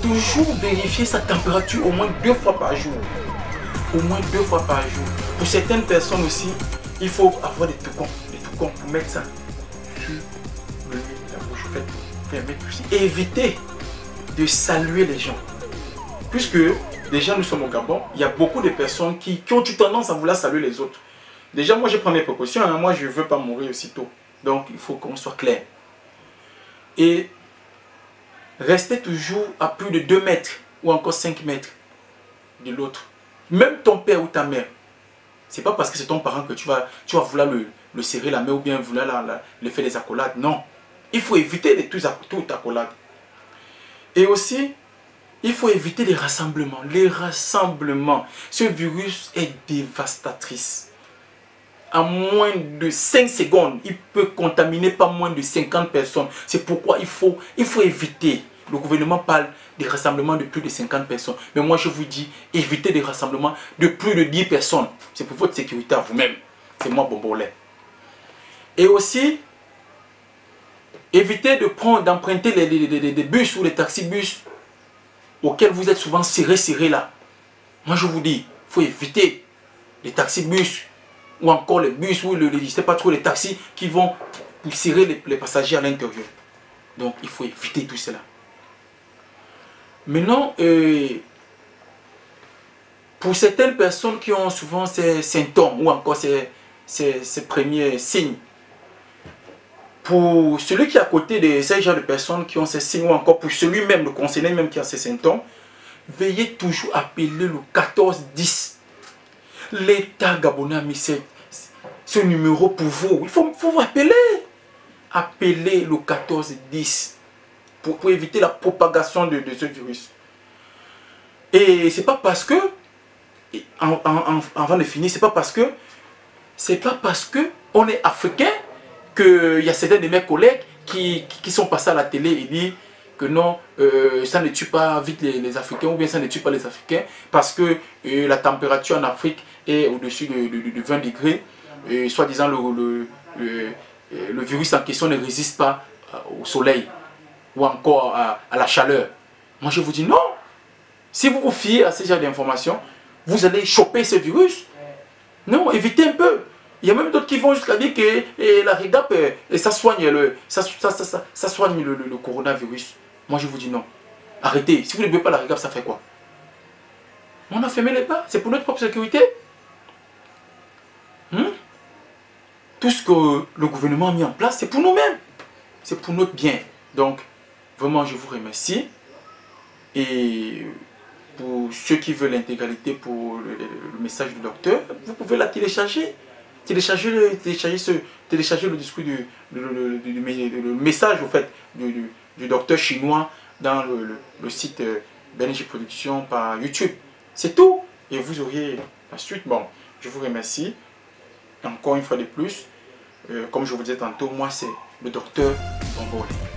toujours vérifier sa température au moins 2 fois par jour. Au moins 2 fois par jour. Pour certaines personnes aussi, il faut avoir des toucons pour mettre ça sur le nez, la bouche, en fait, permettre aussi. Éviter de saluer les gens. Puisque déjà nous sommes au Gabon, il y a beaucoup de personnes qui ont eu tendance à vouloir saluer les autres. Déjà moi je prends mes précautions, hein. Moi je ne veux pas mourir aussitôt. Donc il faut qu'on soit clair. Et restez toujours à plus de 2 mètres ou encore 5 mètres de l'autre. Même ton père ou ta mère. C'est pas parce que c'est ton parent que tu vas vouloir le serrer la main ou bien vouloir le faire des accolades. Non. Il faut éviter de tout accolade. Et aussi, il faut éviter les rassemblements. Les rassemblements. Ce virus est dévastatrice. En moins de 5 secondes, il peut contaminer pas moins de 50 personnes. C'est pourquoi il faut éviter. Le gouvernement parle des rassemblements de plus de 50 personnes. Mais moi, je vous dis, évitez des rassemblements de plus de 10 personnes. C'est pour votre sécurité à vous-même. C'est moi, Bombolet. Et aussi, évitez d'emprunter des bus ou les taxi-bus auxquels vous êtes souvent serrés là. Moi, je vous dis, il faut éviter les taxi-bus ou encore les bus ou je sais pas trop, les taxis qui vont serrer les passagers à l'intérieur. Donc, il faut éviter tout cela. Maintenant, pour certaines personnes qui ont souvent ces symptômes ou encore ces premiers signes, pour celui qui est à côté de ces genres de personnes qui ont ces signes ou encore pour celui-même, le concerné même qui a ces symptômes, veuillez toujours appeler le 1410. L'État gabonais a mis ce numéro pour vous. Il faut vous appeler. Appelez le 1410 pour éviter la propagation de ce virus. Et c'est pas parce que, avant de finir, c'est pas parce que on est africain qu'il y a certains de mes collègues qui sont passés à la télé et disent que non, ça ne tue pas vite les Africains ou bien ça ne tue pas les Africains parce que la température en Afrique est au-dessus de 20 degrés. Soi-disant le virus en question ne résiste pas au soleil ou encore à la chaleur. Moi je vous dis non. Si vous vous fiez à ce genre d'informations, vous allez choper ce virus. Non, évitez un peu. Il y a même d'autres qui vont jusqu'à dire que la REGAP, ça soigne le coronavirus. Moi je vous dis non. Arrêtez. Si vous ne buvez pas la REGAP, ça fait quoi? On a fermé les bars. C'est pour notre propre sécurité. Tout ce que le gouvernement a mis en place, c'est pour nous-mêmes. C'est pour notre bien. Donc, vraiment, je vous remercie. Et pour ceux qui veulent l'intégralité pour le message du docteur, vous pouvez la télécharger. Télécharger le discours le message au fait, du docteur chinois dans le site BNJ Production par YouTube. C'est tout. Et vous auriez la suite. Bon, je vous remercie. Encore une fois de plus, comme je vous disais tantôt, moi c'est le docteur Bombolet.